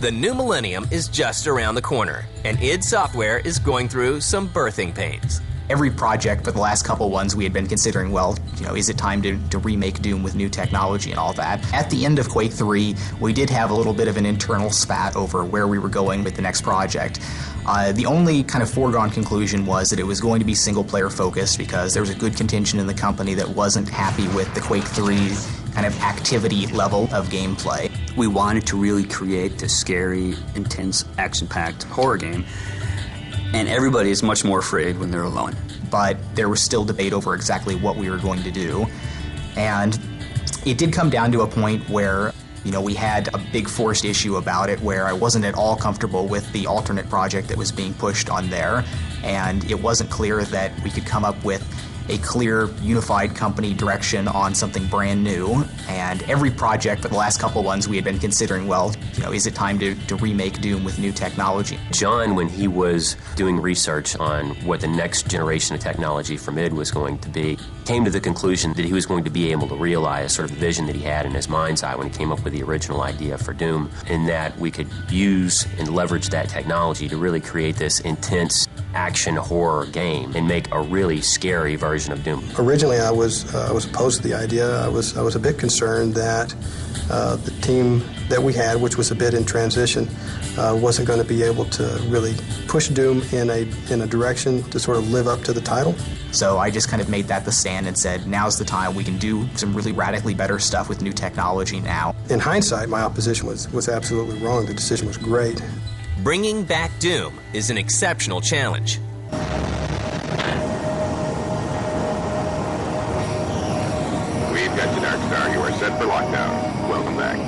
The new millennium is just around the corner, and id Software is going through some birthing pains. Every project, but the last couple ones we had been considering, well, is it time to remake Doom with new technology and all that? At the end of Quake 3, we did have a little bit of an internal spat over where we were going with the next project. The only kind of foregone conclusion was that it was going to be single-player focused because there was a good contingent in the company that wasn't happy with the Quake 3 kind of activity level of gameplay. We wanted to really create this scary, intense, action-packed horror game, and everybody is much more afraid when they're alone. But there was still debate over exactly what we were going to do, and it did come down to a point where we had a big forced issue about it where I wasn't at all comfortable with the alternate project that was being pushed on there, and it wasn't clear that we could come up with a clear, unified company direction on something brand new. And every project, but the last couple ones we had been considering, well, is it time to remake Doom with new technology? John, when he was doing research on what the next generation of technology from id was going to be, came to the conclusion that he was going to be able to realize sort of the vision that he had in his mind's eye when he came up with the original idea for Doom, and that we could use and leverage that technology to really create this intense action horror game and make a really scary version of Doom. Originally, I was opposed to the idea. I was a bit concerned that the team that we had, which was a bit in transition, wasn't going to be able to really push Doom in a direction to sort of live up to the title. So I just kind of made that the stand and said, now's the time. We can do some really radically better stuff with new technology now. In hindsight, my opposition was absolutely wrong. The decision was great. Bringing back Doom is an exceptional challenge. We've got you, Dark Star. You are set for lockdown. Welcome back.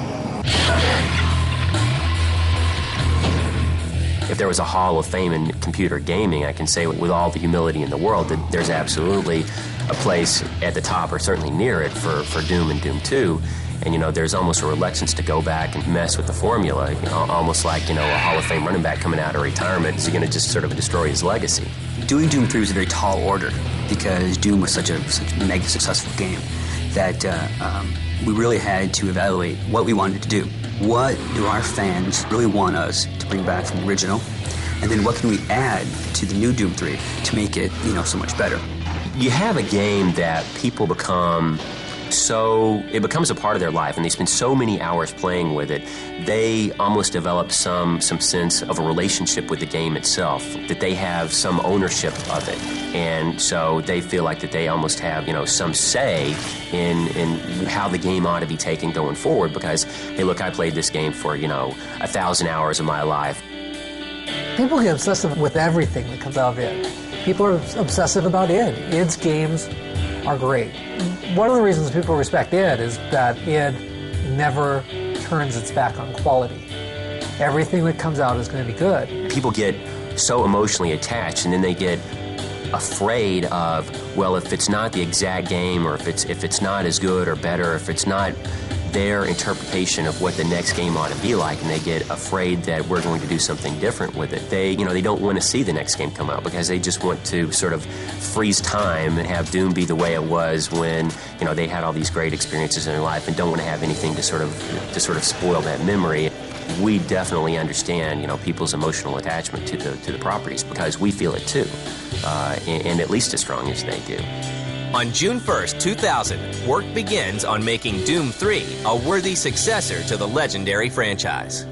If there was a hall of fame in computer gaming, I can say with all the humility in the world that there's absolutely a place at the top, or certainly near it, for Doom and Doom 2. And, there's almost a reluctance to go back and mess with the formula, almost like, a Hall of Fame running back coming out of retirement. Is he going to just sort of destroy his legacy? Doing Doom 3 was a very tall order because Doom was such a mega successful game that we really had to evaluate what we wanted to do. What do our fans really want us to bring back from the original? And then what can we add to the new Doom 3 to make it, so much better? You have a game that people it becomes a part of their life, and they spend so many hours playing with it, they almost develop some sense of a relationship with the game itself, that they have some ownership of it. And so they feel like that they almost have, some say in how the game ought to be taken going forward because, hey, look, I played this game for, 1,000 hours of my life. People get obsessive with everything that comes out of id. People are obsessive about id. Id's games are great. One of the reasons people respect id is that id never turns its back on quality. Everything that comes out is going to be good. People get so emotionally attached, and then they get afraid of, well, if it's not the exact game, or if it's not as good or better, if it's not their interpretation of what the next game ought to be like, and they get afraid that we're going to do something different with it. They don't want to see the next game come out because they just want to sort of freeze time and have Doom be the way it was when, they had all these great experiences in their life and don't want to have anything to sort of spoil that memory. We definitely understand, people's emotional attachment to the properties because we feel it too, and at least as strong as they do. On June 1st, 2000, work begins on making Doom 3 a worthy successor to the legendary franchise.